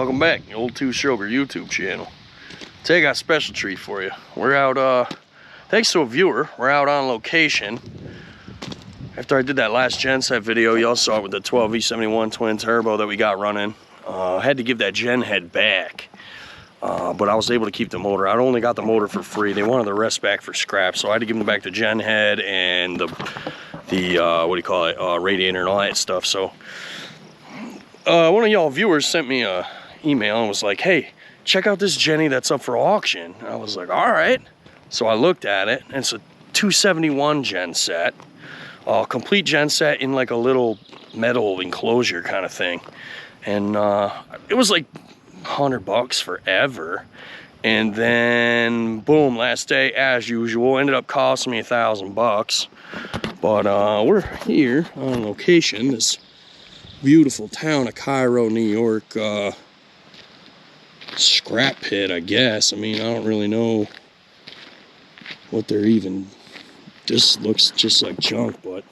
Welcome back, the Old Two Sugar YouTube channel. Today I got a special treat for you. We're out, thanks to a viewer, we're out on location. After I did that last genset video, y'all saw it with the 12V71 twin turbo that we got running. I had to give that gen head back, but I was able to keep the motor. I only got the motor for free. They wanted the rest back for scrap, so I had to give them back the gen head and the what do you call it, radiator and all that stuff. So one of y'all viewers sent me a email and was like, hey, check out this Jenny that's up for auction. I was like, all right. So I looked at it, and it's a 271 genset, complete genset in like a little metal enclosure kind of thing. And it was like $100 forever. And then boom, last day as usual, ended up costing me $1,000. But we're here on location, this beautiful town of Cairo, New York, scrap pit, I guess. I mean, I don't really know what they're even, this looks just like junk, but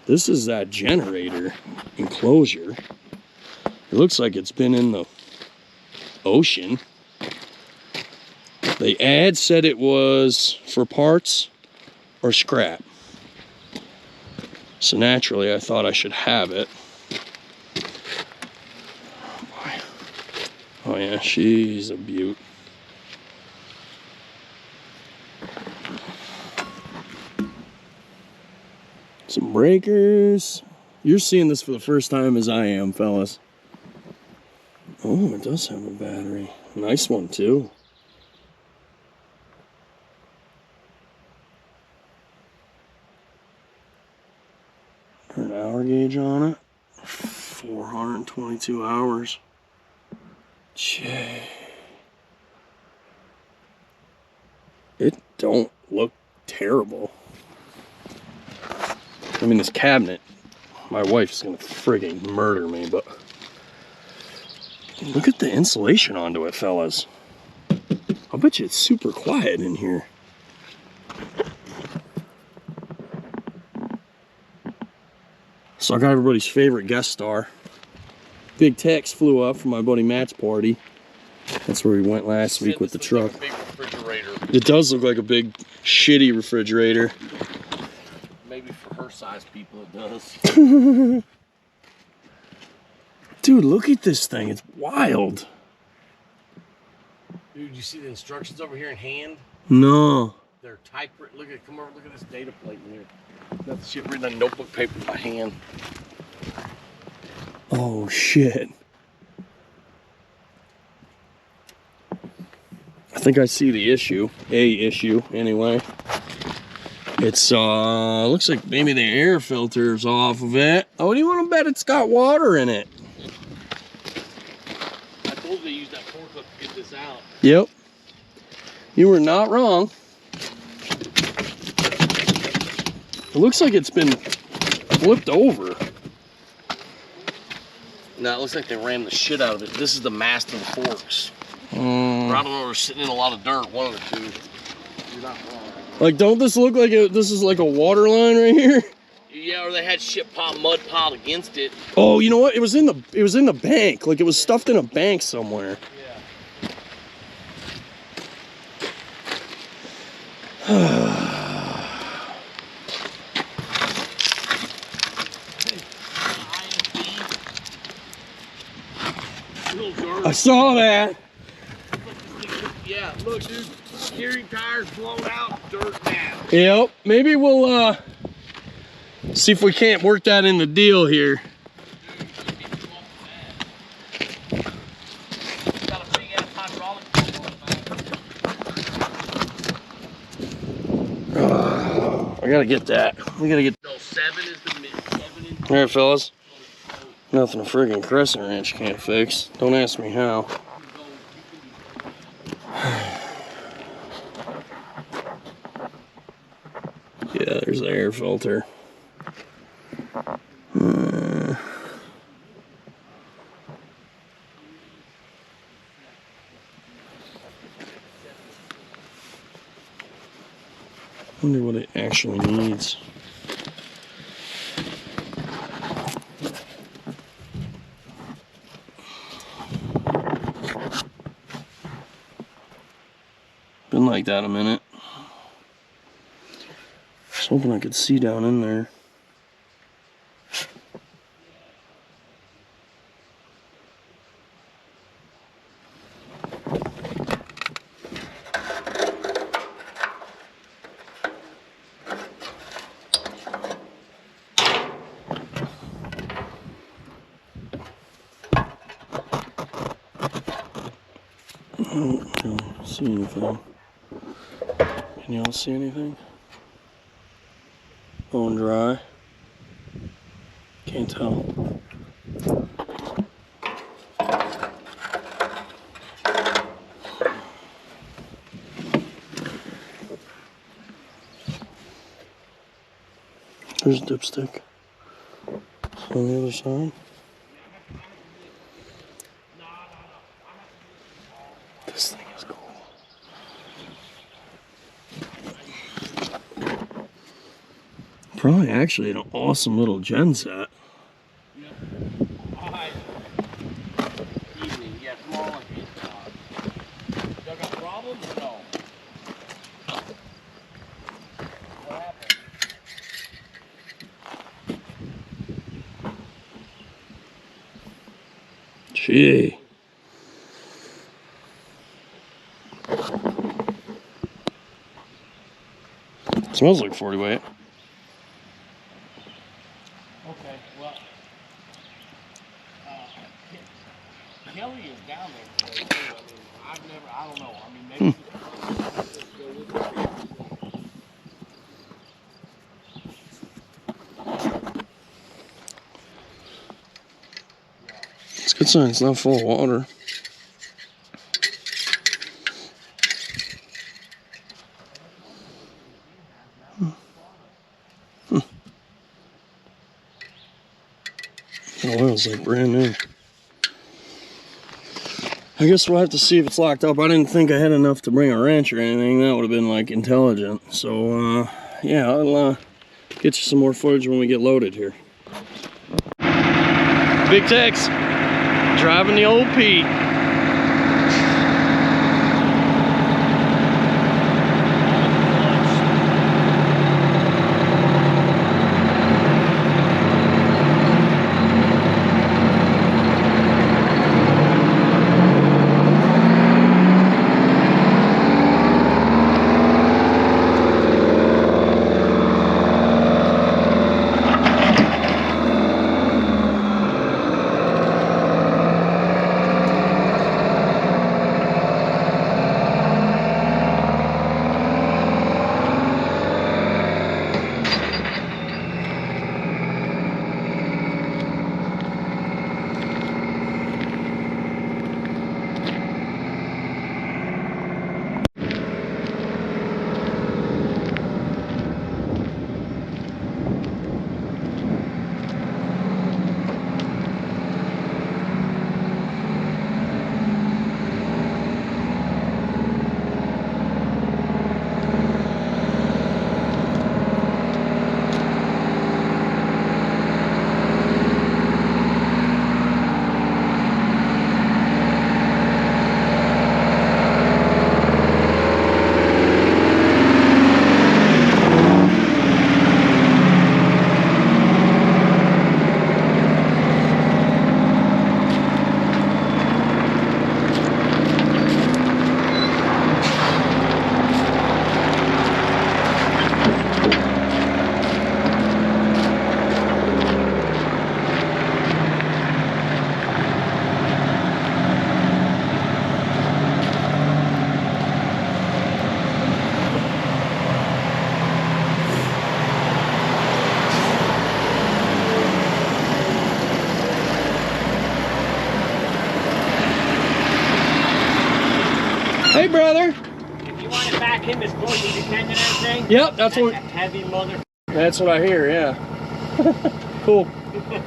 this is that generator enclosure. It looks like it's been in the ocean. The ad said it was for parts or scrap. So naturally, I thought I should have it. Oh yeah, she's a beaut. Some breakers. You're seeing this for the first time as I am, fellas. Oh, it does have a battery. Nice one too. An hour gauge on it. 422 hours. Jay. It don't look terrible. I mean, this cabinet, my wife's gonna friggin' murder me, but look at the insulation onto it, fellas. I'll bet you it's super quiet in here. So I got everybody's favorite guest star. Big text flew up from my buddy Matt's party. That's where we went last week with the truck. Like a big refrigerator. It does look like a big shitty refrigerator. Maybe for her size people it does. Dude, look at this thing. It's wild. Dude, you see the instructions over here in hand? No. They're typewritten. Look at, come over, look at this data plate in here. That's the shit written on notebook paper by hand. Oh shit. I think I see the issue. A issue, anyway. It's looks like maybe the air filter's off of it. Oh, do you want to bet it's got water in it? I told you to use that forklift to get this out. Yep. You were not wrong. It looks like it's been flipped over. No, it looks like they rammed the shit out of it. This is the mast of the forks. Or I don't know, they're sitting in a lot of dirt, one of the two. You're not wrong. Like, don't this look like this is like a water line right here? Yeah, or they had shit piled, mud piled against it. Oh, you know what? It was in the bank. Like it was stuffed in a bank somewhere. Yeah. I saw that. Yeah, look, dude. Steering tires blown out, dirt down. Yep. Maybe we'll see if we can't work that in the deal here. Got a big ass hydraulic. I gotta get that. We gotta get. No, 7 is the mid. 7 is. All right, fellas. Nothing a friggin' crescent wrench can't fix. Don't ask me how. Yeah, there's the air filter. Wonder what it actually needs. like that a minute. I was hoping I could see down in there. Oh, I don't see anything. Can y'all see anything? Bone dry. Can't tell. There's a dipstick. On the other side. This thing is cool. Probably actually an awesome little genset. Evening, yeah, small and y'all got problems or no? What happened? Gee. Smells like 40 weight. Okay, well, Kelly is down there today too. I mean, I don't know. I mean, maybe It's a good sign it's not full of water. The oil's like brand new. I guess we'll have to see if it's locked up. I didn't think I had enough to bring a wrench or anything. That would have been like intelligent. So yeah, I'll get you some more footage when we get loaded here. Big Tex, driving the old Pete. Hey, brother. If you want to back him as close as you can to that thing. Yep, that's what. Heavy mother. That's what I hear. Yeah. Cool.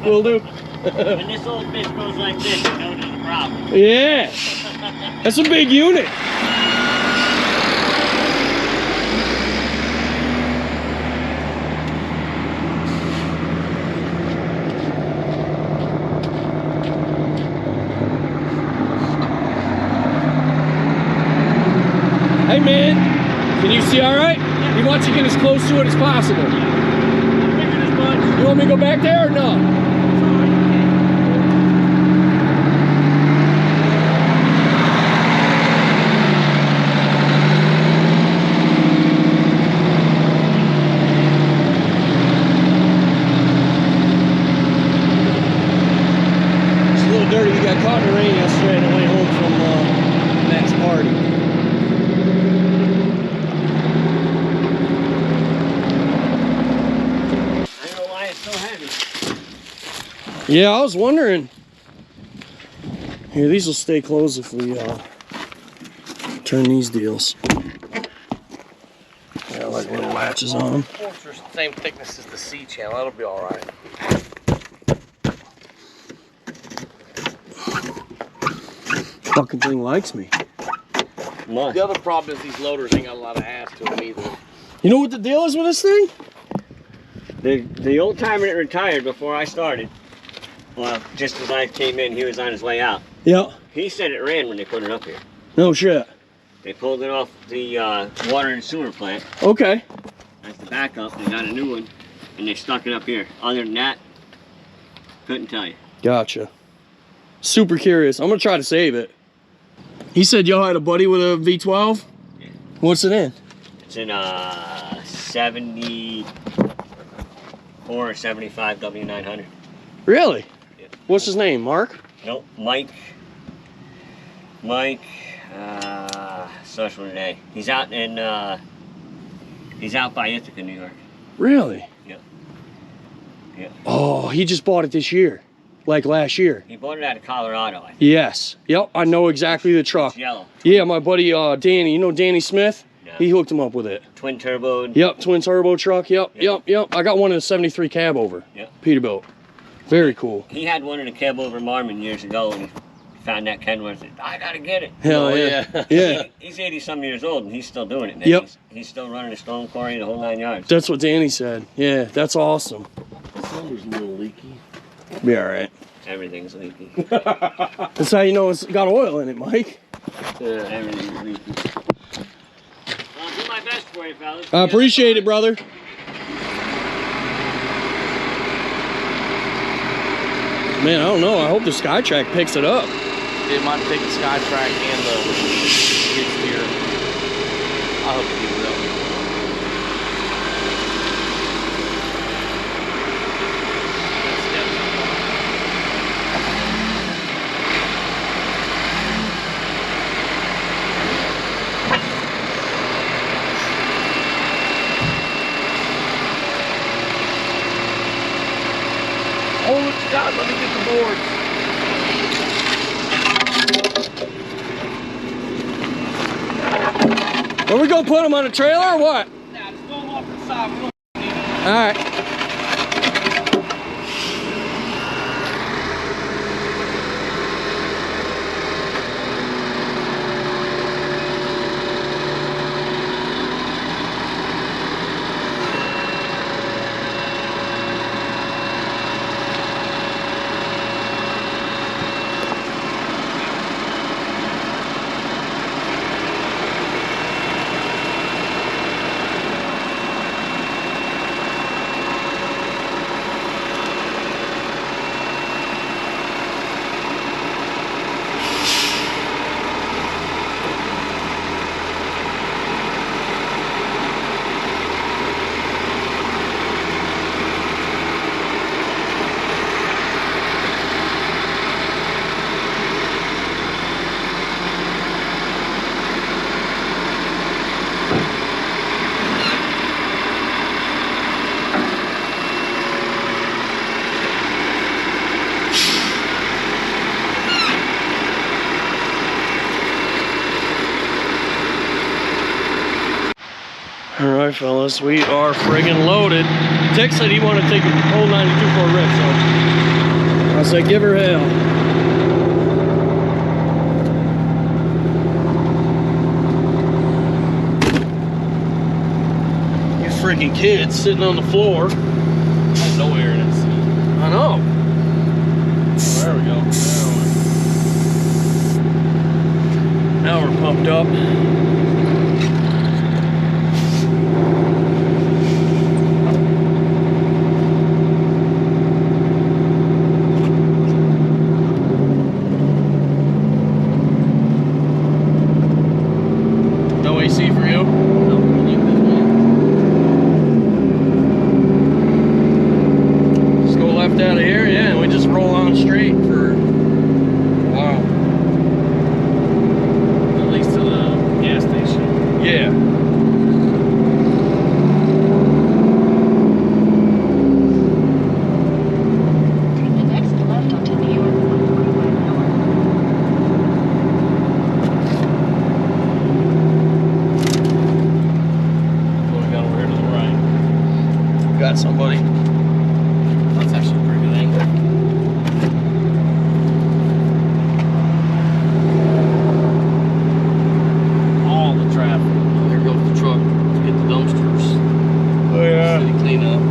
Will do. When this old bitch goes like this, you know there's a problem. Yeah. That's a big unit. Hey, man. Can you see all right? He wants you to get as close to it as possible. You want me to go back there or no? It's a little dirty. We got caught in the rain yesterday on the way home from Matt's party. Yeah, I was wondering. Here, these will stay closed if we turn these deals. Yeah, like little latches on them. Forks are the same thickness as the C channel. That'll be all right. Fucking thing likes me. Nice. The other problem is these loaders ain't got a lot of ass to them either. You know what the deal is with this thing? The old timer that retired before I started, well, just as I came in, he was on his way out. Yeah. He said it ran when they put it up here. No shit. They pulled it off the water and sewer plant Okay. as the backup. They got a new one, and they stuck it up here. Other than that, couldn't tell you. Gotcha. Super curious. I'm gonna try to save it. He said y'all had a buddy with a V12? Yeah. What's it in? It's in a 74 or 75 W900. Really? Yeah. What's his name? Mark? Nope, Mike, social today. He's out by Ithaca, New York. Really? Yeah. Yeah. Oh, he just bought it this year. Like last year. He bought it out of Colorado, I think. Yes. Yep, I know exactly the truck. It's yellow. Yeah, my buddy Danny, you know Danny Smith? Yeah. He hooked him up with it. Twin turbo. Yep, twin turbo truck. Yep. I got one in a 73 cab over. Yep. Peterbilt. Very cool. He had one in a cab over Marmon years ago, and he found that Kenworth. I gotta get it. Hell yeah. Yeah. He's 80-some years old, and he's still doing it, man. Yep. He's still running a stone quarry the whole 9 yards. That's what Danny said. Yeah, that's awesome. The cylinder's a little leaky. Be all right. Everything's leaky. That's how you know it's got oil in it, Mike. Yeah, everything's leaky. I'll do my best for you, fellas. I appreciate it, brother. Man, I don't know. I hope the SkyTrack picks it up. It might take the SkyTrack and the skid steer. I hope it will. Oh, God, let me get the boards. Are we gonna put them on a trailer or what? Nah, just throw them off to the side. We don't need them. All right. All right, fellas, we are friggin' loaded. Dick said he wanted to take the whole 92 for a rip, so I said, give her hell. You freaking kids sitting on the floor. There's no air in it. I know. Oh, there we go. Now we're pumped up. got somebody. That's actually a pretty good angle. All the traffic. Oh, here goes the truck to get the dumpsters. Oh yeah. City cleanup.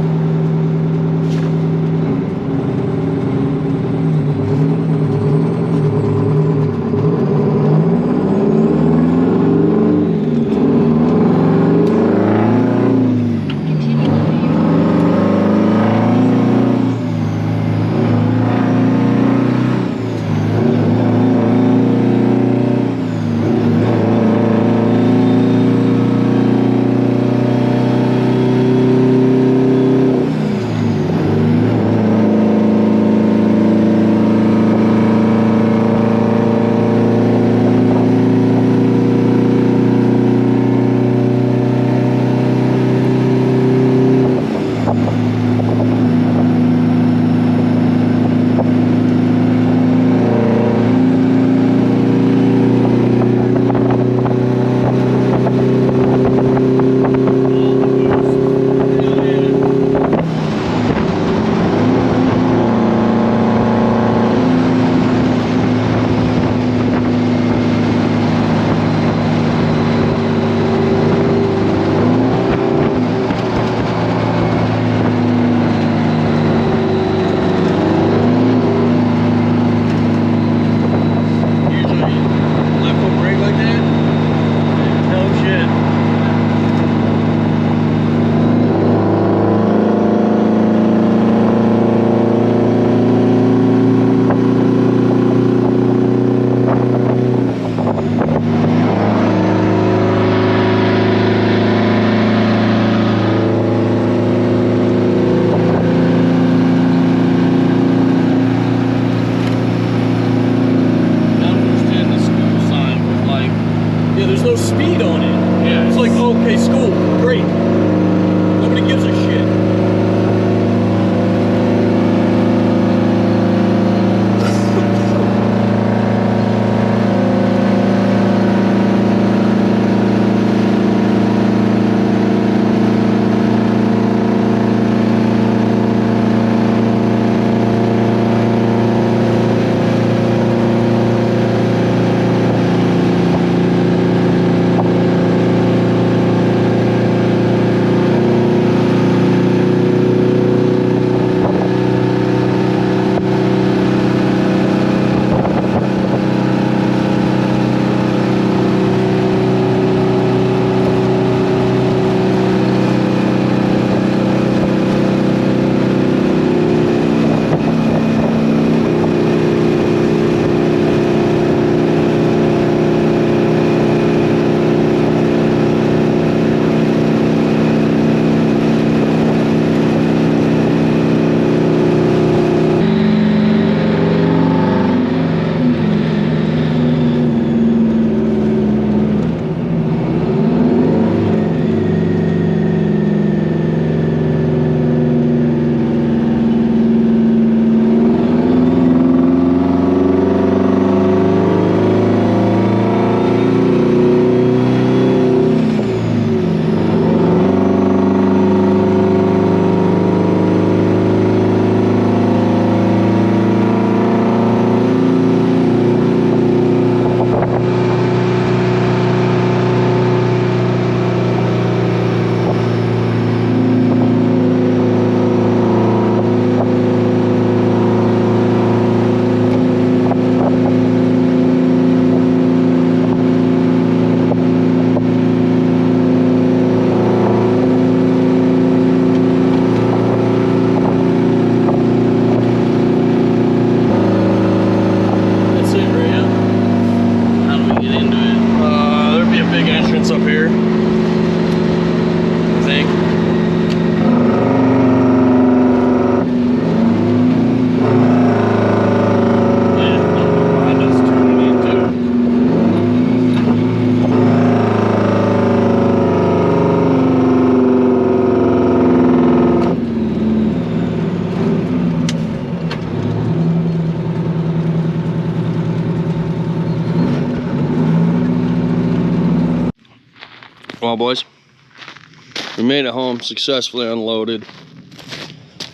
Well, boys, we made it home, successfully unloaded.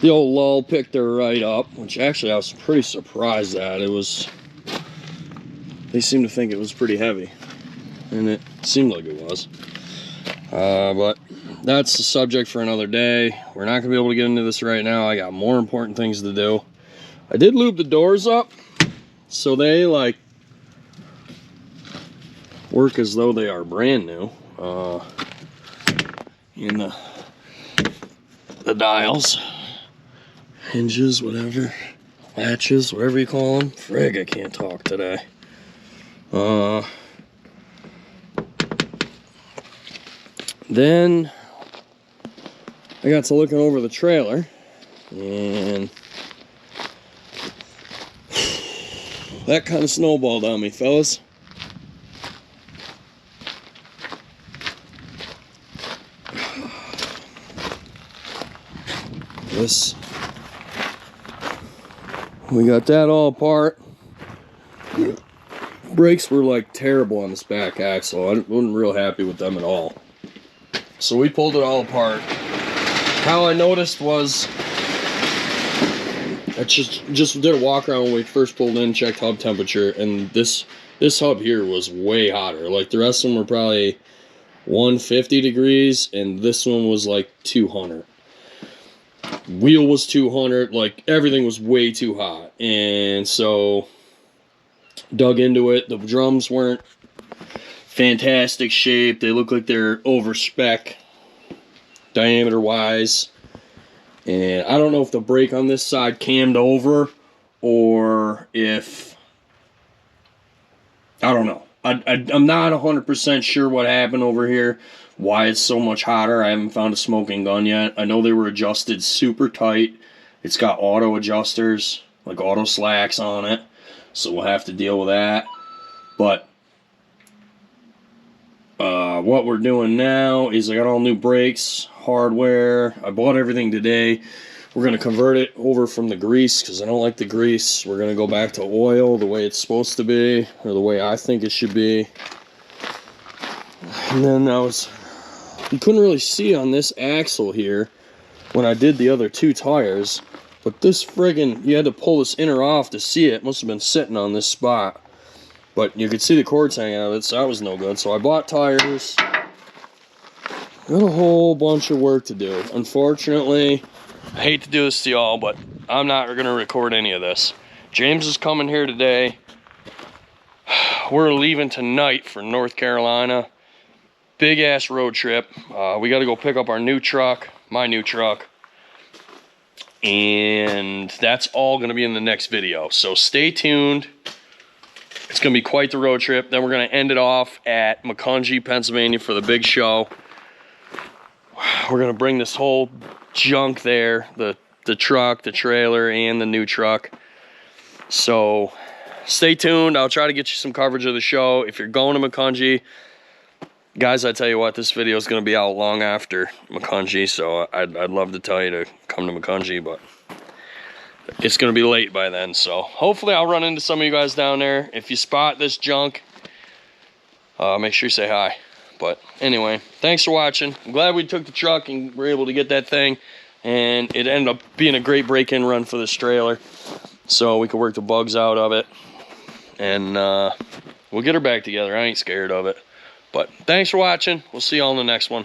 The old lull picked her right up, which actually I was pretty surprised at. They seemed to think it was pretty heavy, and it seemed like it was. But that's the subject for another day. We're not gonna be able to get into this right now. I got more important things to do. I did lube the doors up, so they like work as though they are brand new. In the dials, hinges, whatever, latches, whatever you call them. Frig, I can't talk today. Then I got to looking over the trailer, and that kind of snowballed on me, fellas. We got that all apart. Brakes were like terrible on this back axle. I wasn't real happy with them at all. So we pulled it all apart. How I noticed was I just did a walk around when we first pulled in, checked hub temperature, and this hub here was way hotter. Like the rest of them were probably 150 degrees, and this one was like 200. Wheel was 200, like everything was way too hot. And so dug into it. The drums weren't fantastic shape. They look like they're over spec diameter wise. And I don't know if the brake on this side cammed over or if, I don't know. I'm not 100% sure what happened over here, why it's so much hotter. I haven't found a smoking gun yet. I know they were adjusted super tight. It's got auto adjusters, like auto slacks on it, so we'll have to deal with that. But what we're doing now is I got all new brakes, hardware. I bought everything today. We're going to convert it over from the grease because I don't like the grease. We're going to go back to oil the way it's supposed to be, or the way I think it should be. And then you couldn't really see on this axle here when I did the other two tires, but this friggin', you had to pull this inner off to see it. It must have been sitting on this spot. But you could see the cords hanging out of it, so that was no good. So I bought tires. Got a whole bunch of work to do. Unfortunately, I hate to do this to y'all, but I'm not going to record any of this. James is coming here today. We're leaving tonight for North Carolina. Big ass road trip. We got to go pick up our new truck, my new truck. And that's all going to be in the next video. So stay tuned. It's going to be quite the road trip. Then we're going to end it off at Macungie, Pennsylvania for the big show. We're going to bring this whole junk there, the truck, the trailer, and the new truck. So stay tuned. I'll try to get you some coverage of the show. If you're going to Macungie, guys, I tell you what, this video is going to be out long after Macungie, so I'd love to tell you to come to Macungie, but it's going to be late by then. So hopefully I'll run into some of you guys down there. If you spot this junk, make sure you say hi. But anyway, thanks for watching. I'm glad we took the truck and were able to get that thing, and it ended up being a great break-in run for this trailer, so we could work the bugs out of it, and we'll get her back together. I ain't scared of it. But thanks for watching. We'll see y'all in the next one.